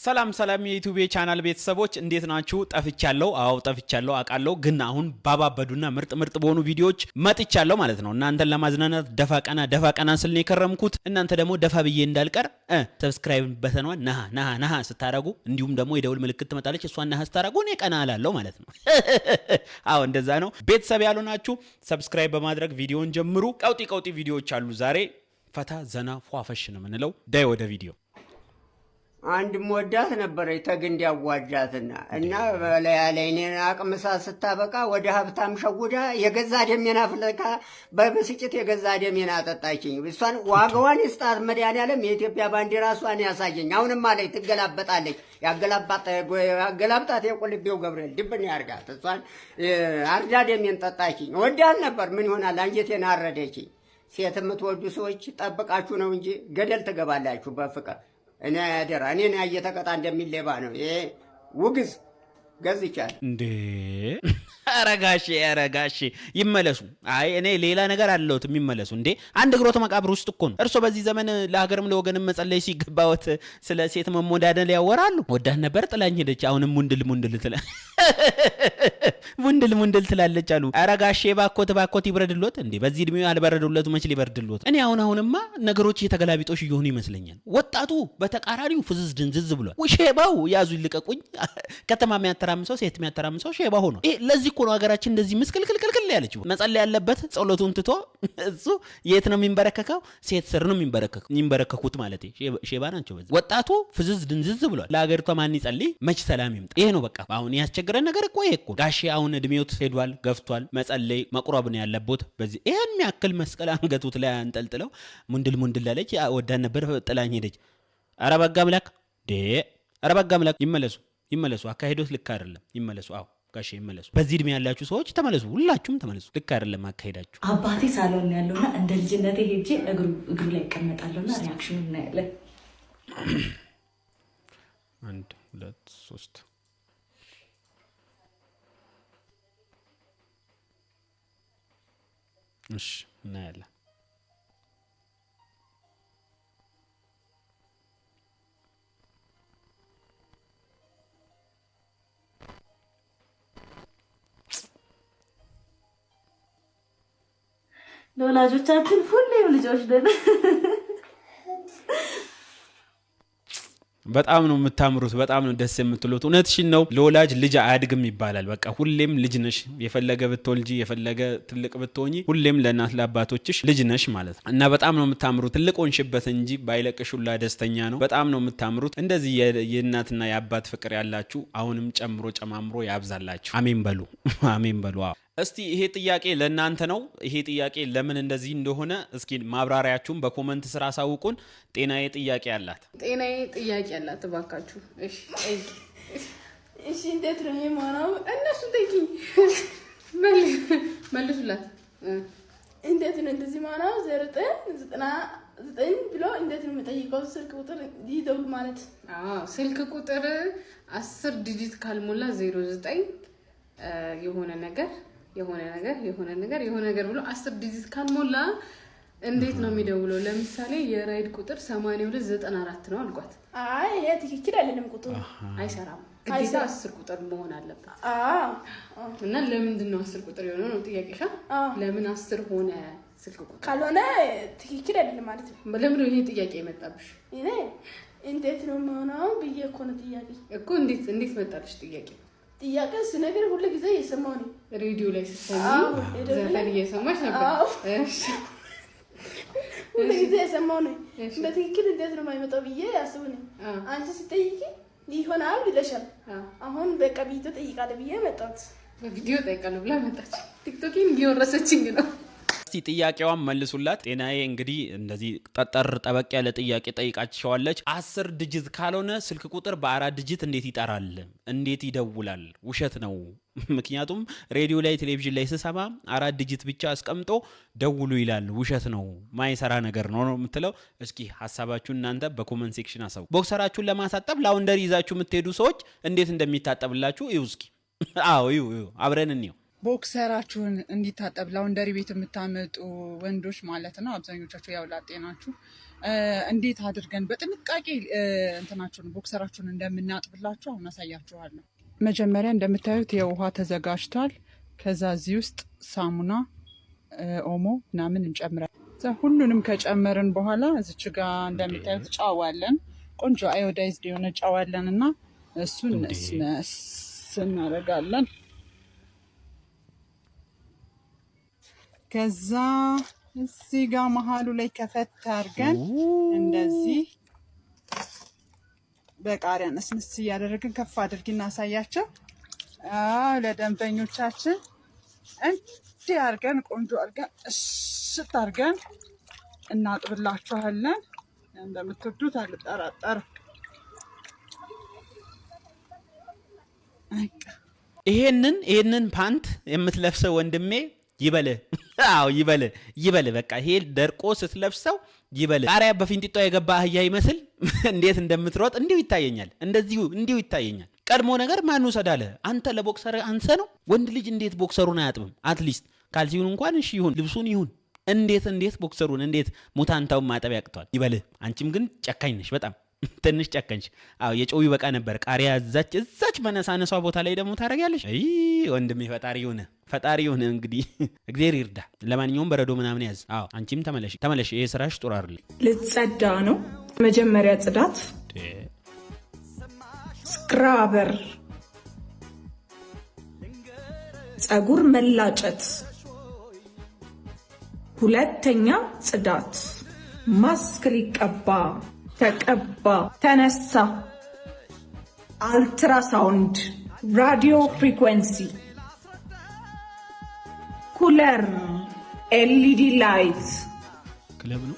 ሰላም ሰላም የዩቲዩብ ቻናል ቤተሰቦች እንዴት ናችሁ? ጠፍቻለሁ። አዎ ጠፍቻለሁ አቃለሁ። ግን አሁን ባባበዱና ምርጥ በሆኑ ቪዲዮዎች መጥቻለሁ ማለት ነው። እናንተን ለማዝናናት ደፋ ቀና ስል ነው የከረምኩት። እናንተ ደግሞ ደፋ ብዬ እንዳልቀር ሰብስክራይብ በተኗን ነሃ ስታረጉ እንዲሁም ደግሞ የደውል ምልክት ትመጣለች እሷን ነሃ ስታረጉ እኔ ቀና አላለሁ ማለት ነው። አዎ እንደዛ ነው። ቤተሰብ ያሉናችሁ ሰብስክራይብ በማድረግ ቪዲዮን ጀምሩ። ቀውጢ ቪዲዮዎች አሉ ዛሬ ፈታ ዘና ፏፈሽ ነው ምንለው። ዳይ ወደ ቪዲዮ አንድ ሞዳት ነበር ተግንድ ያዋጃትና እና በለያለኔ አቅምሳ ስታበቃ ወደ ሀብታም ሸጉዳ የገዛ ደሜና ፍለካ በብስጭት የገዛ ደሜና አጠጣችኝ። እሷን ዋጋዋን ይስጣት መድኃኒዓለም የኢትዮጵያ ባንዲራ እሷን ያሳየኝ። አሁንም አለኝ ትገላበጣለች። ያገላብጣት የቁልቤው ገብርኤል ድብን ያርጋት። እሷን አርዳ ደሜን ጠጣችኝ። ወዳት ነበር ምን ይሆናል አንጀቴን አረደችኝ። ሴት የምትወዱ ሰዎች ጠብቃችሁ ነው እንጂ ገደል ትገባላችሁ በፍቅር። እኔ ያደራ እኔ ያየተቀጣ እንደሚሌባ ነው ይሄ ውግዝ ገዝቻል እንዴ። አረጋሽ ይመለሱ። አይ እኔ ሌላ ነገር አለውት የሚመለሱ እንዴ። አንድ እግሮት መቃብር ውስጥ እኮ ነው። እርሶ በዚህ ዘመን ለሀገርም ለወገንም መጸለይ ሲገባዎት ስለ ሴት መሞዳደል ያወራሉ። ወዳን ነበር ጥላኝ ሄደች። አሁንም ሙንድል ትላለች አሉ። አረጋሽ ባኮት ይብረድሎት እንዴ። በዚህ እድሜው ያልበረዱለቱ መች ሊበርድሎት። እኔ አሁንማ ነገሮች የተገላቢጦሽ እየሆኑ ይመስለኛል። ወጣቱ በተቃራኒው ፍዝዝ ድንዝዝ ብሏል። ሼባው ያዙ ይልቀቁኝ። ከተማ የሚያተራምሰው ሴት የሚያተራምሰው ሼባ ሆኖ ለዚህ እኮ ነው ሀገራችን እንደዚህ ምስክልክልክል ያለችው። መጸለይ ያለበት ጸሎቱን ትቶ እሱ የት ነው የሚንበረከከው? ሴት ስር ነው የሚንበረከኩት ማለት ሼባ ናቸው። በዚህ ወጣቱ ፍዝዝ ድንዝዝ ብሏል። ለሀገሪቷ ማን ይጸልይ? መች ሰላም ይምጣ? ይሄ ነው በቃ አሁን ያስቸገረን ነገር እኮ ይሄ እኮ። ጋሼ አሁን እድሜዎት ሄዷል፣ ገፍቷል። መጸለይ መቁረብ ነው ያለበት። በዚህ ይሄን የሚያክል መስቀል አንገቱት ላይ አንጠልጥለው ሙንድል ላለች ወዳን ነበር ጥላኝ ሄደች። ኧረ በጋ አምላክ ይመለሱ። አካሄዶት ልክ አይደለም። ይመለሱ። አዎ ጋሼ ይመለሱ። በዚህ እድሜ ያላችሁ ሰዎች ተመለሱ፣ ሁላችሁም ተመለሱ። ልክ አይደለም አካሄዳችሁ። አባቴ ሳሎን ያለውና እንደ ልጅነቴ ሄጄ እግሩ ላይ እቀመጣለሁና ሪአክሽኑን እናያለን። 1 2 3 እሺ እናያለን። ለወላጆቻችን ሁሌም ልጆች ነን። በጣም ነው የምታምሩት፣ በጣም ነው ደስ የምትሉት። እውነትሽን ነው። ለወላጅ ልጅ አያድግም ይባላል። በቃ ሁሌም ልጅ ነሽ። የፈለገ ብትወልጂ የፈለገ ትልቅ ብትሆኚ ሁሌም ለእናት ለአባቶችሽ ልጅ ነሽ ማለት ነው። እና በጣም ነው የምታምሩት። ትልቅ ሆንሽበት እንጂ ባይለቅሹላ ደስተኛ ነው። በጣም ነው የምታምሩት። እንደዚህ የእናትና የአባት ፍቅር ያላችሁ አሁንም ጨምሮ ጨማምሮ ያብዛላችሁ። አሜን በሉ። እስቲ ይሄ ጥያቄ ለእናንተ ነው። ይሄ ጥያቄ ለምን እንደዚህ እንደሆነ እስኪ ማብራሪያችሁን በኮመንት ስራ አሳውቁን። ጤናዬ ጥያቄ አላት እባካችሁ። እሺ እንዴት ነው የማናው? እነሱ ጠይቂኝ መልሱላት። እንዴት ነው እንደዚህ ማናው? 999 ብሎ እንዴት ነው የምጠይቀው? ስልክ ቁጥር ይደውል ማለት? አዎ ስልክ ቁጥር 10 ዲጂት ካልሞላ 09 የሆነ ነገር ብሎ 10 ዲጂት ካልሞላ እንዴት ነው የሚደውለው? ለምሳሌ የራይድ ቁጥር 8294 ነው አልኳት። አይ ይሄ ትክክል አይደለም፣ ቁጥሩ አይሰራም። ግዴታ 10 ቁጥር መሆን አለበት። እና ለምንድን ነው 10 ቁጥር የሆነው ነው ጥያቄሻ? ለምን 10 ሆነ ስልክ ቁጥር? ካልሆነ ትክክል አይደለም ማለት ነው። ለምን ይሄ ጥያቄ የመጣብሽ? እኔ እንዴት ነው የሆነው ብዬ እኮ ነው ጥያቄ እኮ። እንዴት መጣልሽ ጥያቄ? ጥያቄ ስነግር ሁሉ ጊዜ እየሰማሁ ነው። ሬዲዮ ላይ ስትሰሚ ዘፈን እየሰማሽ ነበር? እሺ ሁሉ ጊዜ እየሰማሁ ነው። በትክክል እንዴት ነው የማይመጣው ብዬ አስቡ ነው። አንቺ ስትጠይቂ ይሆናል ይለሻል። አሁን በቃ ቪዲዮ ጠይቃለሁ ብዬ መጣሁት። ቪዲዮ ጠይቃለሁ ብላ መጣች። ቲክቶክን ቢወረሰችኝ ነው። እስቲ ጥያቄዋን መልሱላት። ጤናዬ እንግዲህ እንደዚህ ጠበቅ ያለ ጥያቄ ጠይቃችኋለች። 10 ዲጂት ካልሆነ ስልክ ቁጥር በ4 ዲጂት እንዴት ይጠራል? እንዴት ይደውላል? ውሸት ነው። ምክንያቱም ሬዲዮ ላይ ቴሌቪዥን ላይ ስሰማ 4 ዲጂት ብቻ አስቀምጦ ደውሉ ይላል። ውሸት ነው፣ ማይሰራ ነገር ነው የምትለው። እስኪ ሐሳባችሁን እናንተ በኮመንት ሴክሽን አሳውቁ። ቦክሰራችሁን ለማሳጠብ ላውንደሪ ይዛችሁ የምትሄዱ ሰዎች እንዴት እንደሚታጠብላችሁ እዩ እስኪ። አዎ እዩ አብረን እንየው። ቦክሰራችሁን እንዲታጠብ ላውንደሪ ቤት የምታመጡ ወንዶች ማለት ነው። አብዛኞቻችሁ ያው ላጤ ናችሁ። እንዴት አድርገን በጥንቃቄ እንትናችሁን ቦክሰራችሁን እንደምናጥብላችሁ አሁን አሳያችኋለሁ። መጀመሪያ እንደምታዩት የውሃ ተዘጋጅቷል። ከዛ እዚህ ውስጥ ሳሙና፣ ኦሞ ምናምን እንጨምራለን። ሁሉንም ከጨመርን በኋላ እዚች ጋር እንደምታዩት ጫዋለን፣ ቆንጆ አዮዳይዝድ የሆነ ጫዋለን እና እሱን ነስነስ እናደርጋለን። ከዛ እዚህ ጋር መሀሉ ላይ ከፈት አድርገን እንደዚህ በቃሪያ ነስንስ እያደረግን ከፍ አድርጊ እናሳያቸው ለደንበኞቻችን። እንዲህ አድርገን ቆንጆ አድርገን እሽት አድርገን እናጥብላችኋለን። እንደምትወዱት አልጠራጠርም። ይሄንን ፓንት የምትለብሰው ወንድሜ ይበል። አዎ ይበል። በቃ ይሄ ደርቆ ስትለብሰው ይበል። ቃሪያ በፊንጢጣ የገባ አህያ ይመስል እንዴት እንደምትሮጥ እንዲሁ ይታየኛል። እንዲሁ ይታየኛል። ቀድሞ ነገር ማን ወሰዳለ? አንተ ለቦክሰር አንሰ ነው። ወንድ ልጅ እንዴት ቦክሰሩን አያጥብም? አትሊስት ካልሲውን እንኳን እሺ ይሁን፣ ልብሱን ይሁን። እንዴት ቦክሰሩን እንዴት ሙታንታውን ማጠብ ያቅቷል? ይበል። አንቺም ግን ጨካኝ ነሽ፣ በጣም ትንሽ ጨከንሽ። አዎ የጨው ይበቃ ነበር። ቃሪያ እዛች መነሳነሷ ቦታ ላይ ደግሞ ታደርጊያለሽ። አይ ወንድሜ ፈጣሪ ይሁን እንግዲህ እግዚአብሔር ይርዳ። ለማንኛውም በረዶ ምናምን ያዝ። አዎ አንቺም ተመለሽ። ይሄ ስራሽ ጥሩ አይደል። ልጸዳ ነው። መጀመሪያ ጽዳት፣ ስክራበር፣ ጸጉር መላጨት፣ ሁለተኛ ጽዳት፣ ማስክ ሊቀባ ተቀባ፣ ተነሳ፣ አልትራሳውንድ፣ ራዲዮ ፍሪኩዌንሲ፣ ኩለር፣ ኤልኢዲ ላይት፣ ክለብ ነው፣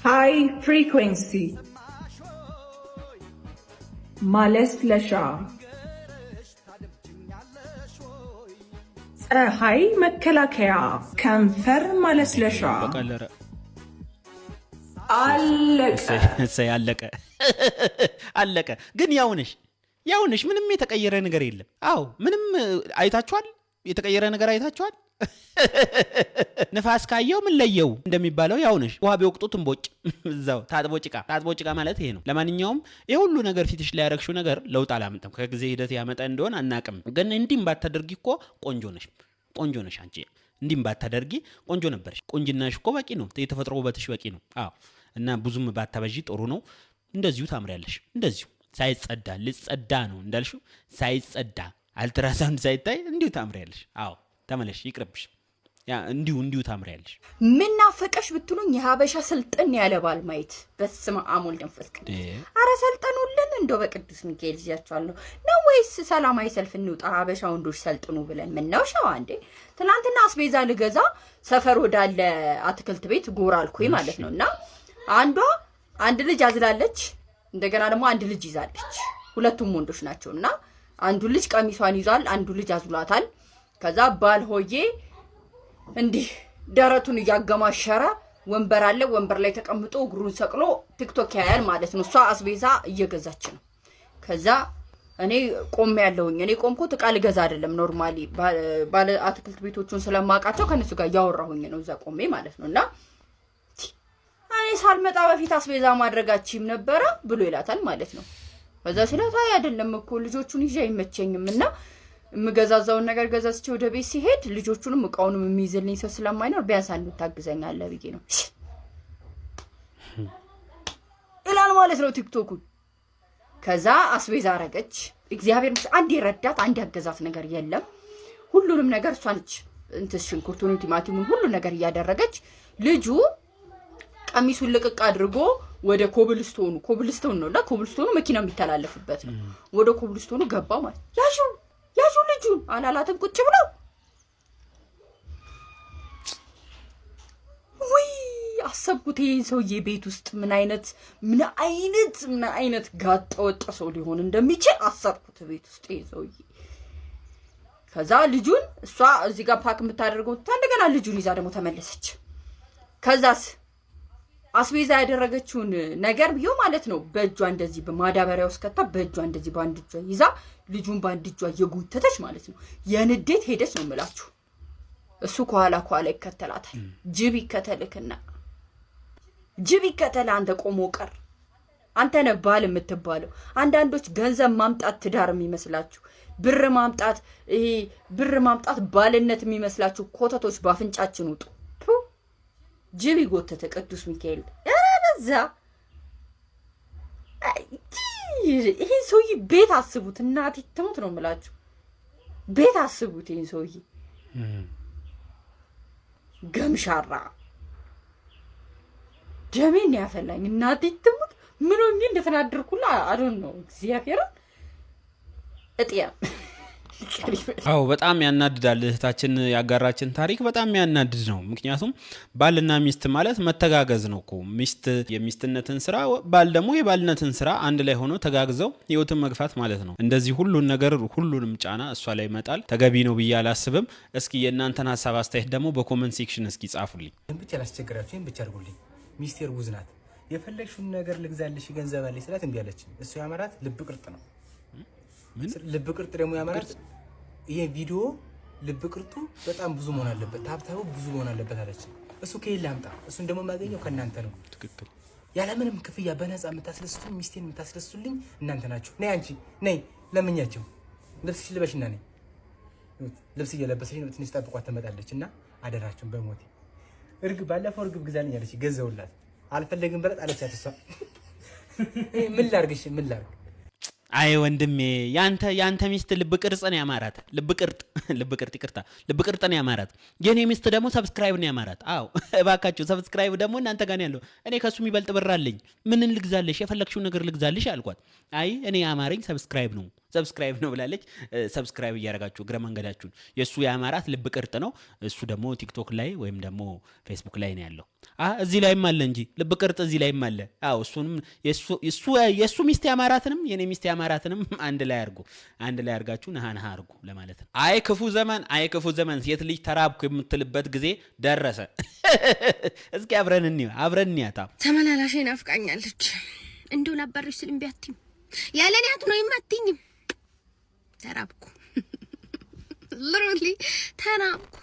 ሃይ ፍሪኩዌንሲ፣ ማለስለሻ፣ ፀሐይ መከላከያ፣ ከንፈር ማለስለሻ። አለቀ። ግን ያውነሽ ምንም የተቀየረ ነገር የለም። አዎ ምንም አይታችኋል? የተቀየረ ነገር አይታችኋል? ንፋስ ካየው ምን ለየው እንደሚባለው ያውነሽ። ውሃ ቢወቅጡት እንቦጭ እዛው ታጥቦ ጭቃ ማለት ይሄ ነው። ለማንኛውም የሁሉ ነገር ፊትሽ ላይ ያረግሽው ነገር ለውጥ አላመጣም። ከጊዜ ሂደት ያመጣ እንደሆነ አናቅም። ግን እንዲህም ባታደርጊ እኮ ቆንጆ ነሽ አንቺ። እንዲህም ባታደርጊ ቆንጆ ነበርሽ። ቁንጅናሽ እኮ በቂ ነው። የተፈጥሮ ውበትሽ በቂ ነው። አዎ እና ብዙም ባታበዢ ጥሩ ነው። እንደዚሁ ታምሪያለሽ። እንደዚሁ ሳይጸዳ ልጸዳ ነው እንዳልሽው ሳይጸዳ አልትራሳውንድ ሳይታይ እንዲሁ ታምሪያለሽ። አዎ ተመለሽ፣ ይቅርብሽ። እንዲሁ ታምሪያለሽ። ምን ናፈቀሽ ብትሉኝ የሀበሻ ስልጥን ያለ ባል ማየት። በስመ አብ ወወልድ ወመንፈስ ቅዱስ። አረ ሰልጠኑልን እንደው በቅዱስ ሚካኤል ይያቻለሁ ነው ወይስ ሰላማዊ ሰልፍ እንውጣ ሀበሻ ወንዶች ሰልጥኑ ብለን? ምን ነው ሻዋ እንዴ? ትናንትና አስቤዛ ልገዛ ሰፈር ወዳለ አትክልት ቤት ጎራ አልኩኝ ማለት ነውና አንድ ልጅ አዝላለች፣ እንደገና ደግሞ አንድ ልጅ ይዛለች። ሁለቱም ወንዶች ናቸውና አንዱ ልጅ ቀሚሷን ይዟል፣ አንዱ ልጅ አዝሏታል። ከዛ ባል ሆዬ እንዲህ ደረቱን እያገማሸረ ወንበር አለ፣ ወንበር ላይ ተቀምጦ እግሩን ሰቅሎ ቲክቶክ ያያል ማለት ነው። እሷ አስቤዛ እየገዛች ነው። ከዛ እኔ ያለሁኝ እኔ ቆምኩት ዕቃ ልገዛ አይደለም፣ ኖርማሊ ባለ አትክልት ቤቶቹን ስለማውቃቸው ከነሱ ጋር ያወራሁኝ ነው እዛ ቆሜ ማለት ነውና እኔ ሳልመጣ በፊት አስቤዛ ማድረጋችም ነበረ ብሎ ይላታል ማለት ነው። ከዛ ስለታይ አይደለም እኮ ልጆቹን ይዤ አይመቸኝምና የምገዛዛውን ነገር ገዛዝቼ ወደ ቤት ሲሄድ ልጆቹንም ዕቃውንም የሚይዝልኝ ሰው ስለማይኖር ቢያንስ አንዱ ታግዘኛለህ ብዬ ነው ይላል ማለት ነው ቲክቶኩ። ከዛ አስቤዛ አረገች። እግዚአብሔር አንድ ይረዳት አንድ ያገዛት ነገር የለም። ሁሉንም ነገር እሷ ነች ሽንኩርቱን፣ ቲማቲሙን ሁሉ ነገር እያደረገች ልጁ ቀሚሱን ልቅቅ አድርጎ ወደ ኮብልስቶን ነውና ኮብልስቶኑ መኪና የሚተላለፍበት ነው። ወደ ኮብልስቶኑ ገባ ማለት ያዡ ልጁን አላላትን ቁጭ ብለው ወይ አሰብኩት። ይሄን ሰውዬ ቤት ውስጥ ምን አይነት ጋጠ ወጥ ሰው ሊሆን እንደሚችል አሰብኩት ቤት ውስጥ ይሄን ሰውዬ። ከዛ ልጁን እሷ እዚህ ጋር ፓክ የምታደርገው እንደገና ልጁን ይዛ ደግሞ ተመለሰች። ከዛስ አስቤዛ ያደረገችውን ነገር ቢዮ ማለት ነው በእጇ እንደዚህ በማዳበሪያ ውስጥ ከታ በእጇ እንደዚህ ባንድ እጇ ይዛ ልጁን ባንድ እጇ እየጎተተች ማለት ነው የንዴት ሄደች ነው የምላችሁ። እሱ ከኋላ ይከተላታል። ጅብ ይከተልክና ጅብ ይከተል አንተ ቆሞ ቀር አንተ ነህ ባል የምትባለው። አንዳንዶች ገንዘብ ማምጣት ትዳር የሚመስላችሁ ብር ማምጣት ባልነት የሚመስላችሁ ኮተቶች ባፍንጫችን ውጡ። ጅብ ይጎተተ ቅዱስ ሚካኤል በዛ። ይሄ ሰውዬ ቤት አስቡት፣ እናቴ ትሙት ነው የምላችሁ። ቤት አስቡት ይሄን ሰውዬ ገምሻራ ደሜን ያፈላኝ እናቴ ትሙት። ምን ሆኜ እንደተናደርኩላ አዶን ነው እግዚአብሔር እጥያ። አዎ በጣም ያናድዳል። እህታችን ያጋራችን ታሪክ በጣም ያናድድ ነው። ምክንያቱም ባልና ሚስት ማለት መተጋገዝ ነው እኮ። ሚስት የሚስትነትን ስራ፣ ባል ደግሞ የባልነትን ስራ አንድ ላይ ሆኖ ተጋግዘው ህይወትን መግፋት ማለት ነው። እንደዚህ ሁሉንም ጫና እሷ ላይ መጣል ተገቢ ነው ብዬ አላስብም። እስኪ የእናንተን ሀሳብ አስተያየት ደግሞ በኮመንት ሴክሽን እስኪ ጻፉልኝ። ብቻ ላስቸግራችሁ፣ ብቻ አድርጉልኝ። ሚስቴ እርጉዝ ናት። የፈለግሽውን ነገር ልግዛልሽ ገንዘብ አለኝ ስላት እምቢ አለች። እሱ ያመራት ልብ ቅርጥ ነው። ልብ ቅርጥ ደግሞ ያመራት ይሄ ቪዲዮ ልብ ቅርጡ በጣም ብዙ መሆን አለበት፣ ታብታቡ ብዙ መሆን አለበት አለች። እሱ ከየት ላምጣ? እሱን ደግሞ የማገኘው ከእናንተ ነው። ትክክል። ያለምንም ክፍያ በነፃ የምታስደስቱኝ ሚስቴን የምታስደስቱልኝ እናንተ ናችሁ። ነይ አንቺ ነይ፣ ለምኛቸው ልብስሽ ልበሽና ነይ። ልብስ እየለበሰች ነው። ትንሽ ጠብቋት ትመጣለች እና አደራችሁን በሞቴ ባለፈው እርግብ ግዛልኝ አለች። ገዘውላት አልፈለግም ብረት አለቻት። እሷ ምን ላርግሽ? ምን ላርግ? አይ ወንድሜ ያንተ ሚስት ልብ ቅርጽ ነው ያማራት። ልብ ቅርጽ ነው ያማራት። የኔ ሚስት ደግሞ ሰብስክራይብ ነው ያማራት። አዎ እባካችሁ ሰብስክራይብ ደግሞ እናንተ ጋር ያለው። እኔ ከሱ የሚበልጥ ብር አለኝ። ምን ልግዛልሽ? የፈለግሽው ነገር ልግዛልሽ አልኳት። አይ እኔ ያማረኝ ሰብስክራይብ ነው ብላለች። ሰብስክራይብ እያደረጋችሁ እግረ መንገዳችሁን። የሱ ያማራት ልብ ቅርጥ ነው። እሱ ደግሞ ቲክቶክ ላይ ወይም ደግሞ ፌስቡክ ላይ ነው ያለው። እዚህ ላይም አለ እንጂ ልብ ቅርጥ እዚህ ላይም አለ። አዎ እሱንም የሱ ሚስት ያማራትንም የኔ ሚስት ያማራትንም አንድ ላይ አርጋችሁ ነሃ አርጉ ለማለት ነው። አይ ክፉ ዘመን ሴት ልጅ ተራብኩ የምትልበት ጊዜ ደረሰ። እስኪ አብረን እንያታ። ተመላላሽ ናፍቃኛለች። እንደው ላባርሽ ስል እምቢ አትይም። ያለኔ አትኖይም አትይኝም። ተራብኩ literally ተራብኩ።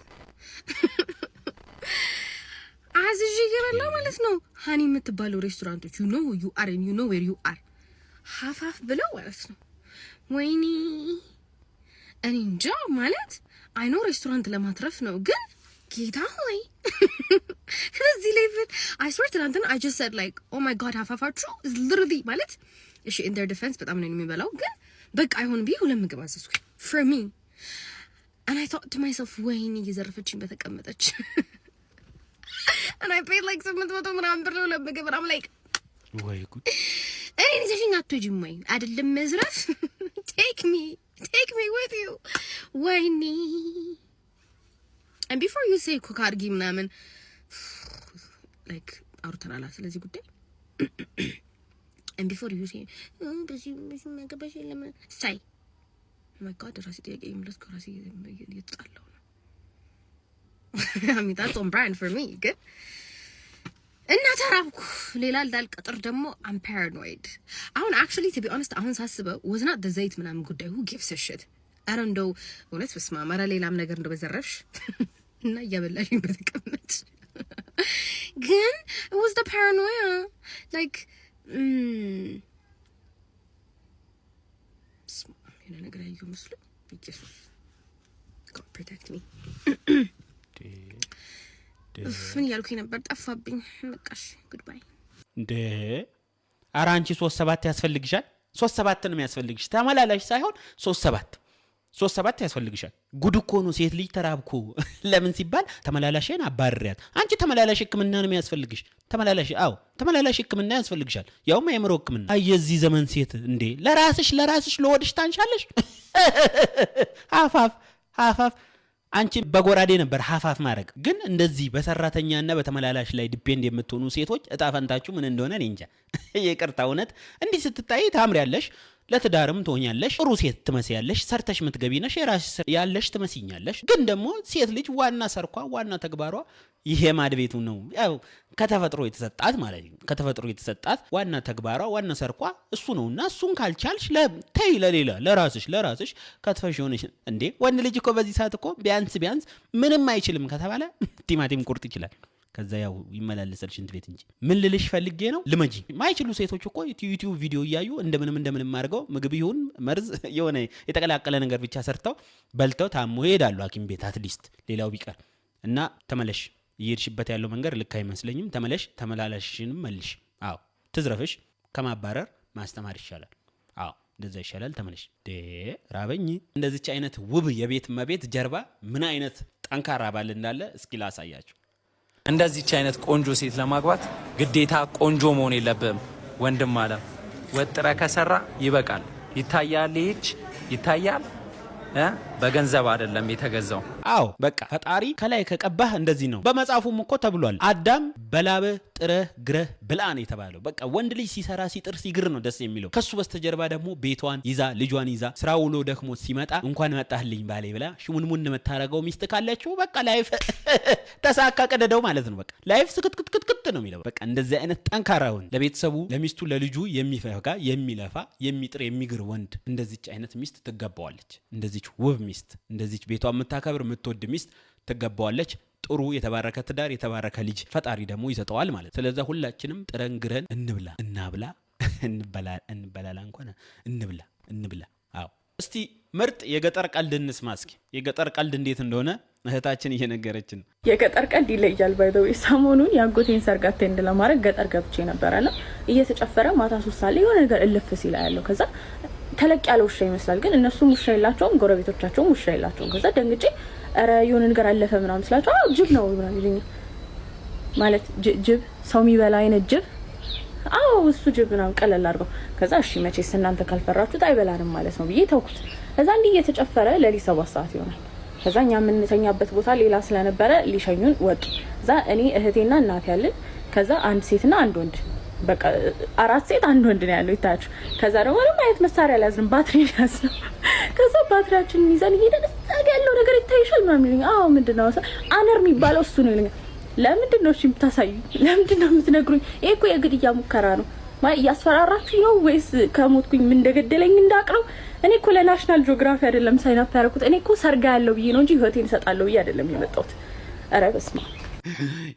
አዝዤ እየበላሁ ማለት ነው። ሃኒ የምትባለው ሬስቶራንቶች you know who you are and you know where you are ሀፋፍ ብለው ማለት ነው። ወይኔ እኔ እንጃ ማለት አይ ኖ ሬስቶራንት ለማትረፍ ነው፣ ግን ጌታ ሆይ ከዚህ ሌቭል I swear ትናንትና I just said like oh my god ሀፋፋችሁ is literally ማለት እሺ in their defense በጣም ነው የሚበላው፣ ግን በቃ አይሆን ብዬ ሁለት ምግብ አዘዝኩኝ for me and I thought to myself ወይኔ እየዘረፈችኝ በተቀመጠች and I paid like 700 ምናምን ብር ነው ለምግብ and I'm like ወይ ጉድ እኔ ልጅሽኝ አትወጂም ወይ አይደለም መዝረፍ take me with you ወይኔ and before you say cook አድርጊ ምናምን like አውርተናል ስለዚህ ጉዳይ and before you say በዚህ መገበሽ የለም ሳይ oh my god ራሴ ጥያቄ ይምለስ ከራሴ እየተጣላሁ ነው I mean that's on brand for me good እና ተራብኩ ሌላ እንዳልቀጥር ደግሞ I'm paranoid አሁን actually to be honest አሁን ሳስበው was not the ዘይት ምናምን ጉዳይ who gives a shit I don't know እውነት በስማ ማራ ሌላም ነገር እንደው በዘረፍሽ እና እያበላሽኝ በተቀመጥ ግን it was the paranoia like የሆነ ነገር ያየሁ መስሎ ኢየሱስ God protect me ምን ያልኩኝ ነበር ጠፋብኝ። በቃሽ ጉድባይ እንዴ ኧረ አንቺ 37 ያስፈልግሻል። 37 ነው የሚያስፈልግሽ ተመላላሽ ሳይሆን 37 ያስፈልግሻል። ጉድ እኮ ነው ሴት ልጅ ተራብኩ ለምን ሲባል ተመላላሽን አባርሪያት። አንቺ ተመላላሽ ሕክምና ነው የሚያስፈልግሽ። ተመላላሽ ሕክምና ያስፈልግሻል። ያውም የአእምሮ ሕክምና። አይ የዚህ ዘመን ሴት እንዴ ለራስሽ ለወድሽ ታንሻለሽ። ሀፋፍ አንቺ በጎራዴ ነበር ሀፋፍ ማድረግ። ግን እንደዚህ በሰራተኛና በተመላላሽ ላይ ዲፔንድ የምትሆኑ ሴቶች እጣ ፈንታችሁ ምን እንደሆነ እኔ እንጃ። ይቅርታ እውነት እንዲህ ስትታይ ታምሪያለሽ፣ ለትዳርም ትሆኛለሽ፣ ጥሩ ሴት ትመስያለሽ፣ ሰርተሽ ምትገቢ ነሽ፣ የራስሽ ያለሽ ትመስኛለሽ። ግን ደግሞ ሴት ልጅ ዋና ሰርኳ ዋና ተግባሯ ይሄ ማድቤቱ ነው። ያው ከተፈጥሮ የተሰጣት ማለት ነው። ከተፈጥሮ የተሰጣት ዋና ተግባሯ ዋና ሰርኳ እሱ ነውና እሱን ካልቻልሽ ለተይ ለሌላ ለራስሽ ከትፈሽ ሆነሽ እንዴ ወንድ ልጅ እኮ በዚህ ሰዓት እኮ ቢያንስ ምንም አይችልም ከተባለ ቲማቲም ቁርጥ ይችላል። ከዛ ያው ይመላለሳል ሽንት ቤት እንጂ ምን ልልሽ ፈልጌ ነው ልመጂ ማይችሉ ሴቶች እኮ ዩቲዩብ ቪዲዮ እያዩ እንደምንም አድርገው ምግብ ይሁን መርዝ የሆነ የተቀላቀለ ነገር ብቻ ሰርተው በልተው ታሞ ይሄዳሉ ሐኪም ቤት አትሊስት ሌላው ቢቀር እና ተመለሽ እየሄድሽበት ያለው መንገድ ልክ አይመስለኝም ተመለሽ ተመላለሽንም መልሽ አዎ ትዝረፍሽ ከማባረር ማስተማር ይሻላል አዎ እንደዛ ይሻላል ተመለሽ ራበኝ እንደዚች አይነት ውብ የቤት መቤት ጀርባ ምን አይነት ጠንካራ ባል እንዳለ እስኪ ላሳያችሁ እንደዚች አይነት ቆንጆ ሴት ለማግባት ግዴታ ቆንጆ መሆን የለብህም ወንድም አለ ወጥረ ከሰራ ይበቃል ይታያል ይታያል በገንዘብ አይደለም የተገዛው አዎ በቃ ፈጣሪ ከላይ ከቀባህ እንደዚህ ነው በመጽሐፉም እኮ ተብሏል አዳም በላብህ ጥረህ ግረህ ብላን የተባለው በቃ ወንድ ልጅ ሲሰራ ሲጥር ሲግር ነው ደስ የሚለው ከሱ በስተጀርባ ደግሞ ቤቷን ይዛ ልጇን ይዛ ስራ ውሎ ደክሞ ሲመጣ እንኳን መጣህልኝ ባሌ ብላ ሽሙንሙን መታረገው ሚስት ካለችው በቃ ላይፍ ተሳካ ቀደደው ማለት ነው በቃ ላይፍ ስክትክትክት ነው የሚለው በቃ እንደዚህ አይነት ጠንካራውን ለቤተሰቡ ለሚስቱ ለልጁ የሚፈጋ የሚለፋ የሚጥር የሚግር ወንድ እንደዚች አይነት ሚስት ትገባዋለች እንደዚች ውብ ሚስት እንደዚች ቤቷ የምታከብር የምትወድ ሚስት ትገባዋለች ጥሩ የተባረከ ትዳር የተባረከ ልጅ ፈጣሪ ደግሞ ይሰጠዋል ማለት ስለዚህ ሁላችንም ጥረን ግረን እንብላ እንብላ አዎ እስቲ ምርጥ የገጠር ቀልድ እንስማ እስኪ የገጠር ቀልድ እንዴት እንደሆነ እህታችን እየነገረችን የገጠር ቀልድ ይለያል ባይዘው ሰሞኑን ያጎቴን ሰርግ አቴንድ ለማድረግ ገጠር ገብቼ ነበርና እየተጨፈረ ማታ 3 ሰዓት የሆነ ነገር እልፍ ሲላ ያለው ከዛ ተለቅ ያለ ውሻ ይመስላል ግን እነሱም ውሻ የላቸውም ጎረቤቶቻቸውም ውሻ የላቸውም ከዛ ደንግጬ አረ የሆነ ነገር አለፈ ምናምን ስላቸው አው ጅብ ነው ምናምን ይሉኝ ማለት ጅብ ሰው የሚበላ አይነት ጅብ አው እሱ ጅብ ነው ቀለል አድርገው ከዛ እሺ መቼስ እናንተ ካልፈራችሁት አይበላንም ማለት ነው ብዬ ተውኩት ከዛ እንዲህ እየተጨፈረ ለሊት 7 ሰዓት ይሆናል ከዛ እኛ የምንተኛበት ቦታ ሌላ ስለነበረ ሊሸኙን ወጡ ከዛ እኔ እህቴና እናቴ ያለን ከዛ አንድ ሴትና አንድ ወንድ በቃ 4 ሴት አንድ ወንድ ነው ያለው ይታያችሁ ከዛ ደግሞ ምንም አይነት መሳሪያ ያዝን ባትሪ ያዝን ከዛ ባትሪያችንን ይዘን ሄደን ያለው ነገር ይታይሻል ምናምን ይሉኝ አዎ ምንድነው አነር የሚባለው እሱ ነው ይሉኝ ለምንድነው እሺ የምታሳዩ ለምንድነው የምትነግሩኝ ይሄ እኮ የግድያ ሙከራ ነው ማይ ያስፈራራችሁ ነው ወይስ ከሞትኩኝ ምን እንደገደለኝ እንዳቅረው እኔ እኮ ለናሽናል ጂኦግራፊ አይደለም ሳይን አፕ ያደረኩት እኔ እኮ ሰርጋ ያለው ብዬ ነው እንጂ ህይወቴን እሰጣለሁ ብዬ አይደለም የመጣሁት ኧረ በስመ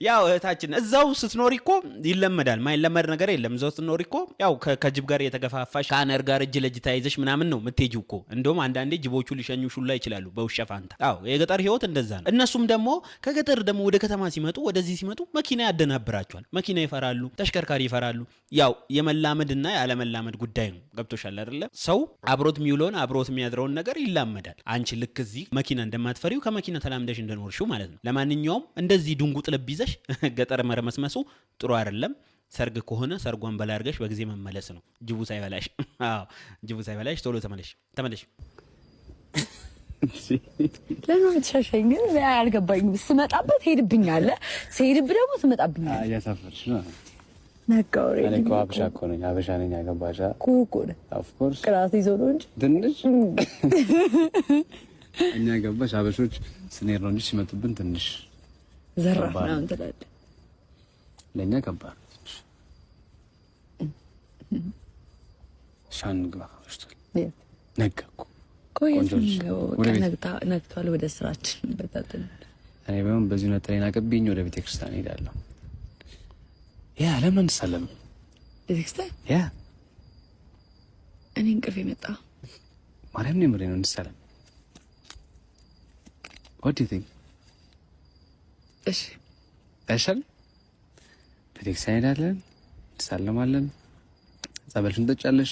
ያው እህታችን እዛው ስትኖሪ እኮ ይለመዳል ማይለመድ ነገር የለም እዛው ስትኖሪ እኮ ያው ከጅብ ጋር የተገፋፋሽ ካነር ጋር እጅ ለእጅ ተያይዘሽ ምናምን ነው የምትሄጂው እኮ እንደውም አንዳንዴ ጅቦቹ ሊሸኙሽ ሁላ ይችላሉ በውሻ ፋንታ አዎ የገጠር ህይወት እንደዛ ነው እነሱም ደግሞ ከገጠር ደግሞ ወደ ከተማ ሲመጡ ወደዚህ ሲመጡ መኪና ያደናብራቸዋል መኪና ይፈራሉ ተሽከርካሪ ይፈራሉ ያው የመላመድና ያለመላመድ ጉዳይ ነው ገብቶሻል አይደለ ሰው አብሮት የሚውለውን አብሮት የሚያድረውን ነገር ይላመዳል አንቺ ልክ እዚህ መኪና እንደማትፈሪው ከመኪና ተላምደሽ እንደኖርሽው ማለት ነው ለማንኛውም እንደዚህ ድንጉጥ ልብ ይዘሽ ገጠር መረመስመሱ ጥሩ አይደለም ሰርግ ከሆነ ሰርጓን በላይ አድርገሽ በጊዜ መመለስ ነው ጅቡ ሳይበላሽ አዎ ጅቡ ሳይበላሽ ቶሎ ተመለሽ ለምን ተሻሻኝ ግን አልገባኝም ስመጣበት ሄድብኛል ሲሄድብ ደግሞ ትመጣብኛል ያሳፈርሽ ነው ነጋውሬ እኔ እኮ አበሻ እኮ ነኝ አበሻ ነኝ አገባሻ ኩኩ ኦፍ ኮርስ ክራስ ይዞ ነው እንጂ ትንሽ እኛ ገባሽ አበሾች ስኔር ነው እንጂ ሲመጡብን ትንሽ ዘራፍ ነው እንተላለ ለኛ ከባድ ሻን ግባሽቷል ነገኩ ቆንጆ ነግቷል ወደ ስራችን በታተን እኔ በምን በዚህ ነው ተሬና ቀብኝ ወደ ቤተ ክርስቲያን ሄዳለሁ ያ ለምን ሰለም ቤተ ክርስቲያን ያ እኔ እንቅልፍ መጣ ማርያም ነው ምሬ ነው እንሰለም what do you think እሺ አይሻል ቤተክርስቲያን ሄዳለን እንሰለማለን ጸበልሽን እንጠጫለሽ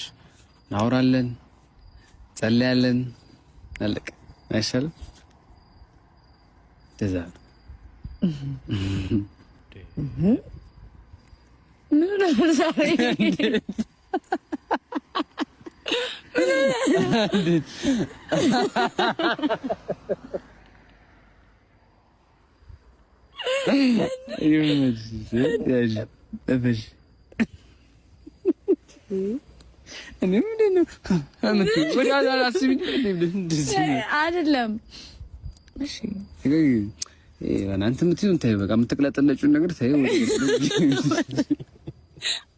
እናወራለን ጸልያለን አለቀ አይሻል ደዛ ምን ዛሬ አይደለም እሺ አንተ ምትዩን ተይው በቃ የምትቅለጠለጪውን ነገር ተይው።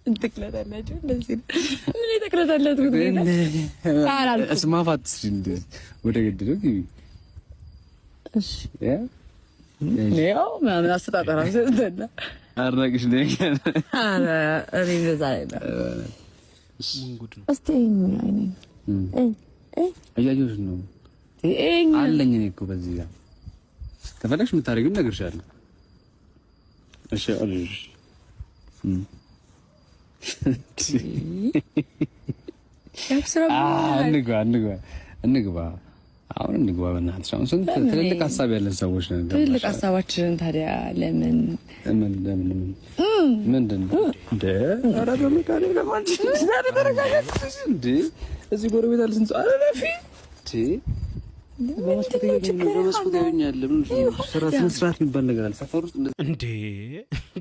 እንትቅለጠለጪው እንደዚህ ምን የተቅለጠለጡ ግን እስማፋት እንደ ወደ ገድለው ግቢ እሺ ነው ምናምን አስተጣጣራ ዘንደና አራቅሽ ነኝ አረ እኔ እንደዛ አይደለም ሙንጉድ ነው እስቲ አይኔ አያጆሽ ነው አለኝ እኔ እኮ በዚህ ጋር ከፈለግሽ የምታደርጊው እነግርሻለሁ። እሺ አልሽ እንግባ አሁን እንግባ በእናትሽ። አሁን ስንት ትልልቅ ሀሳብ ያለን ሰዎች ነን። ትልልቅ ሀሳባችንን ታዲያ ለምን ምንድን ነው እንደ ኧረ በመካኔ ለማንቺ ተረጋጋች እንደ እዚህ ጎረቤት አለ ስንት ኧረ ለፊ ስርዓት የሚባል ነገር አለ ሰፈር ውስጥ እንዴ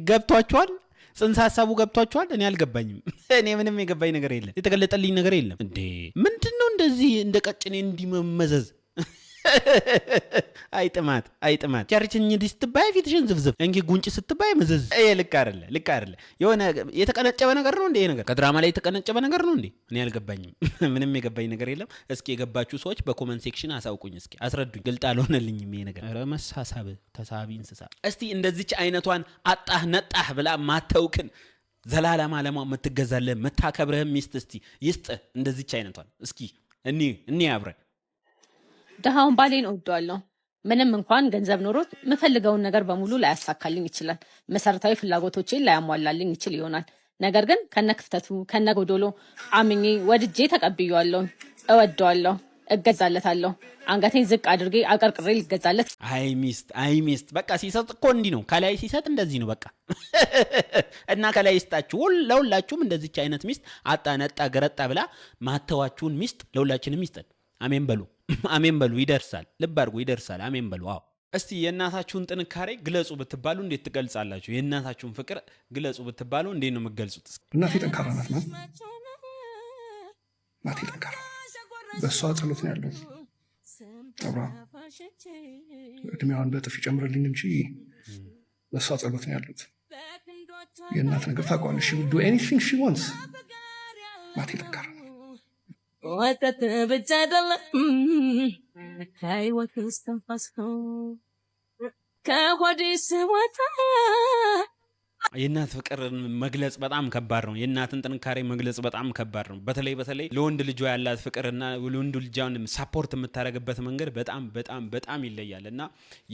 ገብቷችኋል? ጽንሰ ሀሳቡ ገብቷችኋል? እኔ አልገባኝም። እኔ ምንም የገባኝ ነገር የለም፣ የተገለጠልኝ ነገር የለም። እንዴ ምንድነው እንደዚህ እንደ ቀጭኔ እንዲመመዘዝ? አይጥማት ቻርችኝ ስትባይ ፊትሽን ዝፍዝፍ እንጂ ጉንጭ ስትባይ መዘዝ። ልክ አይደለ። የሆነ የተቀነጨበ ነገር ነው እንዴ? ነገር ከድራማ ላይ የተቀነጨበ ነገር ነው እንዴ? እኔ አልገባኝም። ምንም የገባኝ ነገር የለም። እስኪ የገባችሁ ሰዎች በኮመንት ሴክሽን አሳውቁኝ፣ እስኪ አስረዱኝ። ግልጥ አልሆነልኝም ይሄ ነገር። ኧረ መሳሳብ ተሳቢ እንስሳ። እስቲ እንደዚች አይነቷን አጣህ ነጣህ ብላ ማተውክን ዘላለም ዓለሟ የምትገዛልህ የምታከብርህ ሚስት እስቲ ይስጥ እንደዚች አይነቷን። እስኪ እኔ አብረን ደሃውን ባሌን እወደዋለሁ። ምንም እንኳን ገንዘብ ኖሮት የምፈልገውን ነገር በሙሉ ላያሳካልኝ ይችላል። መሰረታዊ ፍላጎቶቼን ላያሟላልኝ ይችል ይሆናል። ነገር ግን ከነክፍተቱ ከነጎዶሎ አምኜ ወድጄ ተቀብዬዋለሁ። እወደዋለሁ፣ እገዛለታለሁ። አንገቴን ዝቅ አድርጌ አቀርቅሬ ልገዛለት። አይ ሚስት በቃ ሲሰጥ እኮ እንዲህ ነው። ከላይ ሲሰጥ እንደዚህ ነው በቃ። እና ከላይ ይስጣችሁ ለሁላችሁም እንደዚች አይነት ሚስት አጣ ነጣ ገረጣ ብላ ማተዋችሁን ሚስት ለሁላችንም ይስጠን። አሜን በሉ። ይደርሳል። ልብ አድርጉ፣ ይደርሳል። አሜን በሉ። አዎ እስቲ የእናታችሁን ጥንካሬ ግለጹ ብትባሉ እንዴት ትገልጻላችሁ? የእናታችሁን ፍቅር ግለጹ ብትባሉ እንዴት ነው የምትገልጹት? እናቴ ጠንካራ ናት ማለት እናቴ ጠንካራ በእሷ ጸሎት ነው ያለው። አብራ እድሜዋን በጥፍ ይጨምርልኝ እንጂ በእሷ ጸሎት ነው ያሉት። የእናት ነገር ታውቀዋለሽ። ሺ ውድ ዱ ኤኒቲንግ ሺ ዋንትስ። እናቴ ጠንካራ ወተት ብቻ አይደለም ከህይወት ውስጥ ተንፋስ ነው ከሆዴ ስወጣ። የእናት ፍቅርን መግለጽ በጣም ከባድ ነው። የእናትን ጥንካሬ መግለጽ በጣም ከባድ ነው። በተለይ ለወንድ ልጇ ያላት ፍቅርና ለወንድ ልጇን ሳፖርት የምታደርግበት መንገድ በጣም ይለያል እና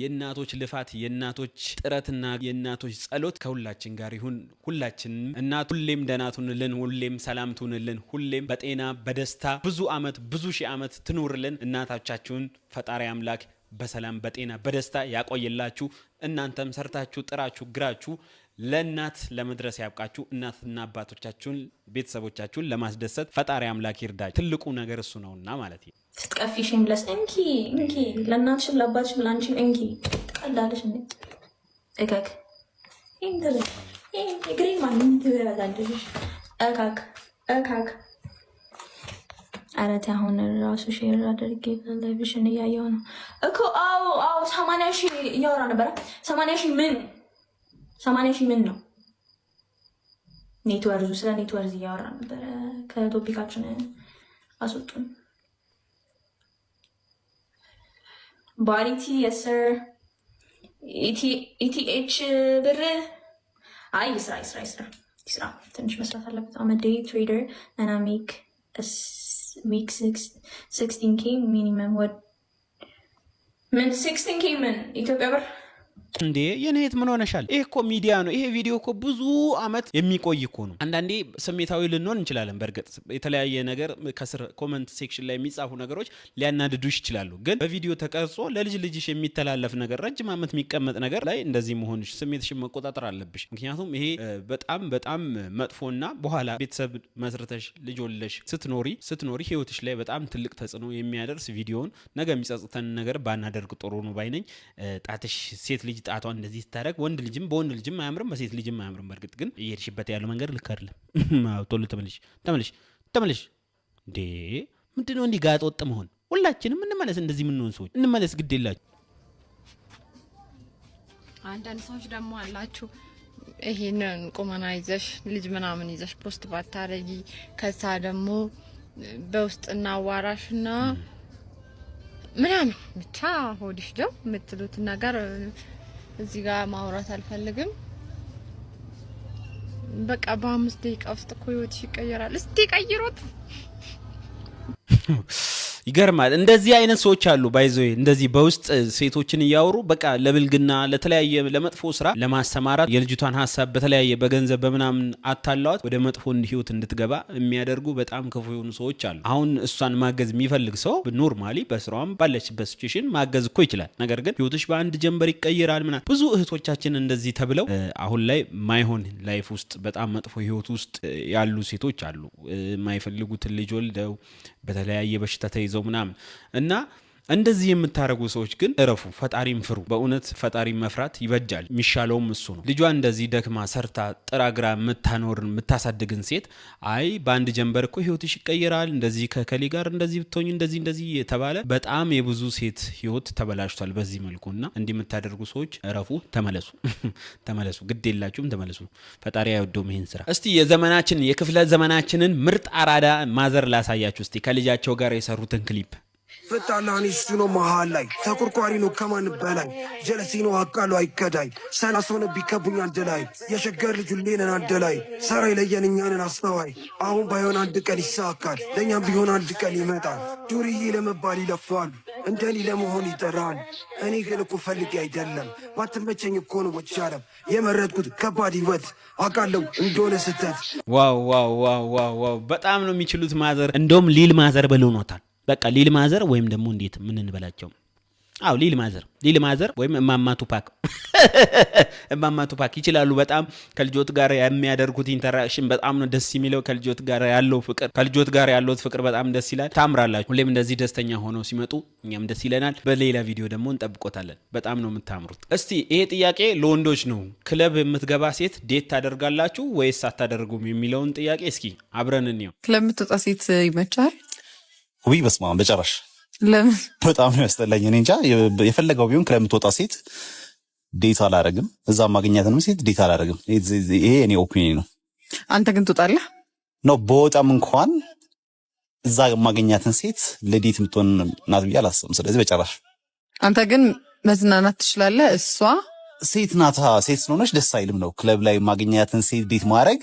የእናቶች ልፋት፣ የእናቶች ጥረትና የእናቶች ጸሎት ከሁላችን ጋር ይሁን። ሁላችንም እናት ሁሌም ደህና ትሁንልን፣ ሁሌም ሰላም ትሁንልን፣ ሁሌም በጤና በደስታ ብዙ ሺህ ዓመት ትኑርልን። እናቶቻችሁን ፈጣሪ አምላክ በሰላም በጤና በደስታ ያቆየላችሁ። እናንተም ሰርታችሁ ጥራችሁ ግራችሁ ለእናት ለመድረስ ያብቃችሁ። እናትና አባቶቻችሁን ቤተሰቦቻችሁን ለማስደሰት ፈጣሪ አምላክ ይርዳችሁ። ትልቁ ነገር እሱ ነውና ማለት ነው። ስትቀፊ ሼምለስ እንኪ ለእናትሽም ለአባትሽም ለአንቺም እንኪ ትቀላለሽ እንዴ እከክ ግሪን ማንም ትበላላለሽ እካክ አረቴ አሁን ራሱ ሼር አድርጌ ቴሌቪዥን እያየሁ ነው እኮ። አዎ 80 ሺህ እያወራ ነበረ። 80 ሺህ ምን ነው? ኔትወርዙ ስለ ኔትወርዝ እያወራ ነበረ። ከቶፒካችን አስወጡን። ባሪቲ የስር ኢቲኤች ብር አይ ይስራ ትንሽ መስራት አለበት። አም ዴይ ትሬደር እና ሜክ week 16k minimum. What? ምን 16k ምን ኢትዮጵያ ብር እንዴ? የኔት ምን ሆነሻል? ይሄ እኮ ሚዲያ ነው። ይሄ ቪዲዮ እኮ ብዙ አመት የሚቆይ እኮ ነው። አንዳንዴ ስሜታዊ ልንሆን እንችላለን። በርግጥ የተለያየ ነገር ከስር ኮሜንት ሴክሽን ላይ የሚጻፉ ነገሮች ሊያናድዱሽ ይችላሉ። ግን በቪዲዮ ተቀርጾ ለልጅ ልጅሽ የሚተላለፍ ነገር ረጅም አመት የሚቀመጥ ነገር ላይ እንደዚህ መሆንሽ ስሜትሽን መቆጣጠር አለብሽ። ምክንያቱም ይሄ በጣም መጥፎና በኋላ ቤተሰብ መስርተሽ ልጅ ወልደሽ ስትኖሪ ህይወትሽ ላይ በጣም ትልቅ ተጽዕኖ የሚያደርስ ቪዲዮን ነገ የሚጸጽተን ነገር ባናደርግ ጥሩ ነው ባይነኝ። ጣትሽ ሴት ልጅ ጣቷን እንደዚህ ስታደርግ ወንድ ልጅም በወንድ ልጅም አያምርም፣ በሴት ልጅም አያምርም። በርግጥ ግን እየሄድሽበት ያለው መንገድ ልክ አይደለም። ቶሎ ተመለሽ። እንዴ ምንድነው እንዲህ ጋጥ ወጥ መሆን? ሁላችንም እንመለስ። እንደዚህ የምንሆን ሰዎች እንመለስ። ግድ የላችሁ አንዳንድ ሰዎች ደግሞ አላችሁ ይሄንን ቁመና ይዘሽ ልጅ ምናምን ይዘሽ ፖስት ባታረጊ ከዛ ደግሞ በውስጥ እናዋራሽና ምናምን ብቻ ሆድሽ ደው የምትሉት ነገር እዚህ ጋር ማውራት አልፈልግም። በቃ በ5 ደቂቃ ውስጥ እኮ ህይወትሽ ይቀየራል። እስቲ ቀይሮት። ይገርማል። እንደዚህ አይነት ሰዎች አሉ ባይዘው እንደዚህ በውስጥ ሴቶችን እያወሩ በቃ ለብልግና ለተለያየ ለመጥፎ ስራ ለማስተማራት የልጅቷን ሐሳብ በተለያየ በገንዘብ በመናምን አታላዋት ወደ መጥፎ ህይወት እንድትገባ የሚያደርጉ በጣም ክፉ የሆኑ ሰዎች አሉ። አሁን እሷን ማገዝ የሚፈልግ ሰው ኖርማሊ በስራውም ባለችበት ሲቹዌሽን ማገዝ እኮ ይችላል። ነገር ግን ህይወትሽ በአንድ ጀንበር ይቀየራል ምናምን ብዙ እህቶቻችን እንደዚህ ተብለው አሁን ላይ ማይሆን ላይፍ ውስጥ በጣም መጥፎ ህይወት ውስጥ ያሉ ሴቶች አሉ። የማይፈልጉትን ልጅ ወልደው በተለያየ በሽታ ተይዘው ምናምን እና እንደዚህ የምታረጉ ሰዎች ግን እረፉ፣ ፈጣሪም ፍሩ። በእውነት ፈጣሪም መፍራት ይበጃል። የሚሻለውም እሱ ነው። ልጇ እንደዚህ ደክማ ሰርታ ጥራግራ የምታኖርን የምታሳድግን ሴት አይ በአንድ ጀንበር እኮ ህይወትሽ ይቀየራል እንደዚህ ከከሊ ጋር እንደዚህ ብትሆኝ እንደዚህ የተባለ በጣም የብዙ ሴት ህይወት ተበላሽቷል በዚህ መልኩና እንዲህ የምታደርጉ ሰዎች እረፉ፣ ተመለሱ። ተመለሱ፣ ግድ የላችሁም፣ ተመለሱ። ፈጣሪ አይወደውም ይሄን ስራ። እስቲ የዘመናችን የክፍለ ዘመናችንን ምርጥ አራዳ ማዘር ላሳያችሁ እስቲ ከልጃቸው ጋር የሰሩትን ክሊፕ። ፍታላኒ እሱ ነው መሃል ላይ ተቆርቋሪ ነው ከማን በላይ ጀለሲ ነው አቃሉ አይከዳይ ሰላሶነ ቢከቡኝ አንድ ላይ የሸገር ልጁ ሌነን አንድ ላይ ሰራይ ለየን እኛንን አስተዋይ አሁን ባይሆን አንድ ቀን ይሳካል ለእኛም ቢሆን አንድ ቀን ይመጣል። ዱርዬ ለመባል ይለፋል እንደኔ ለመሆን ይጠራል። እኔ ግን እኮ ፈልጌ አይደለም ባትመቸኝ እኮ ነው ወቻለም የመረጥኩት ከባድ ህይወት አቃለው እንደሆነ ስተት። ዋው ዋው ዋው ዋው በጣም ነው የሚችሉት ማዘር። እንደውም ሊል ማዘር ብለውታል። በቃ ሊል ማዘር ወይም ደግሞ እንዴት ምን እንበላቸው? አው ሊል ማዘር ወይም እማማ ቱፓክ ይችላሉ። በጣም ከልጆት ጋር የሚያደርጉት ኢንተራክሽን በጣም ነው ደስ የሚለው። ከልጆት ጋር ያለው ፍቅር በጣም ደስ ይላል። ታምራላችሁ። ሁሌም እንደዚህ ደስተኛ ሆነው ሲመጡ እኛም ደስ ይለናል። በሌላ ቪዲዮ ደግሞ እንጠብቆታለን። በጣም ነው የምታምሩት። እስቲ ይሄ ጥያቄ ለወንዶች ነው። ክለብ የምትገባ ሴት ዴት ታደርጋላችሁ ወይስ አታደርጉም የሚለውን ጥያቄ እስኪ አብረን እንየው። ክለብ የምትወጣ ሴት ይመቻል? ውይ በስመ አብ በጨራሽ። ለምን? በጣም ነው ያስጠላኝ። እኔ እንጃ የፈለገው ቢሆን ክለብ የምትወጣ ሴት ዴት አላረግም። እዛ ማግኛትንም ሴት ዴት አላረግም። ይሄ እኔ ኦፒኒየን ነው። አንተ ግን ትወጣለህ? ነው በወጣም እንኳን እዛ ማግኛትን ሴት ለዴት የምትሆን ናት ብዬ አላስብም። ስለዚህ በጨራሽ። አንተ ግን መዝናናት ትችላለህ። እሷ ሴት ናታ። ሴት ስለሆነች ደስ አይልም ነው ክለብ ላይ ማግኛትን ሴት ዴት ማድረግ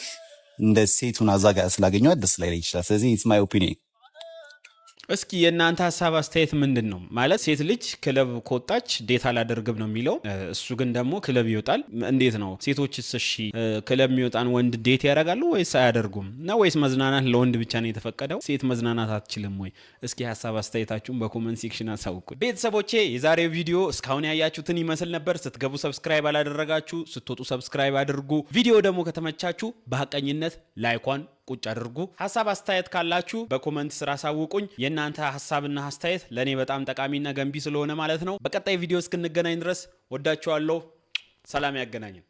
እንደ ሴቱን አዛጋ ስላገኘዋት ደስ ላይ ይችላል። ስለዚህ ኢትስ ማይ ኦፒኒየን። እስኪ የእናንተ ሀሳብ አስተያየት ምንድን ነው? ማለት ሴት ልጅ ክለብ ከወጣች ዴት አላደርግም ነው የሚለው፣ እሱ ግን ደግሞ ክለብ ይወጣል። እንዴት ነው ሴቶችስ? እሺ ክለብ የሚወጣን ወንድ ዴት ያደርጋሉ ወይስ አያደርጉም? እና ወይስ መዝናናት ለወንድ ብቻ ነው የተፈቀደው? ሴት መዝናናት አትችልም ወይ? እስኪ ሀሳብ አስተያየታችሁን በኮመንት ሴክሽን አሳውቁ። ቤተሰቦቼ የዛሬው ቪዲዮ እስካሁን ያያችሁትን ይመስል ነበር። ስትገቡ ሰብስክራይብ አላደረጋችሁ፣ ስትወጡ ሰብስክራይብ አድርጉ። ቪዲዮ ደግሞ ከተመቻችሁ በሐቀኝነት ላይኳን ቁጭ አድርጉ። ሀሳብ አስተያየት ካላችሁ በኮመንት ስራ አሳውቁኝ። የእናንተ ሀሳብና አስተያየት ለእኔ በጣም ጠቃሚና ገንቢ ስለሆነ ማለት ነው። በቀጣይ ቪዲዮ እስክንገናኝ ድረስ ወዳችኋለሁ። ሰላም ያገናኘን።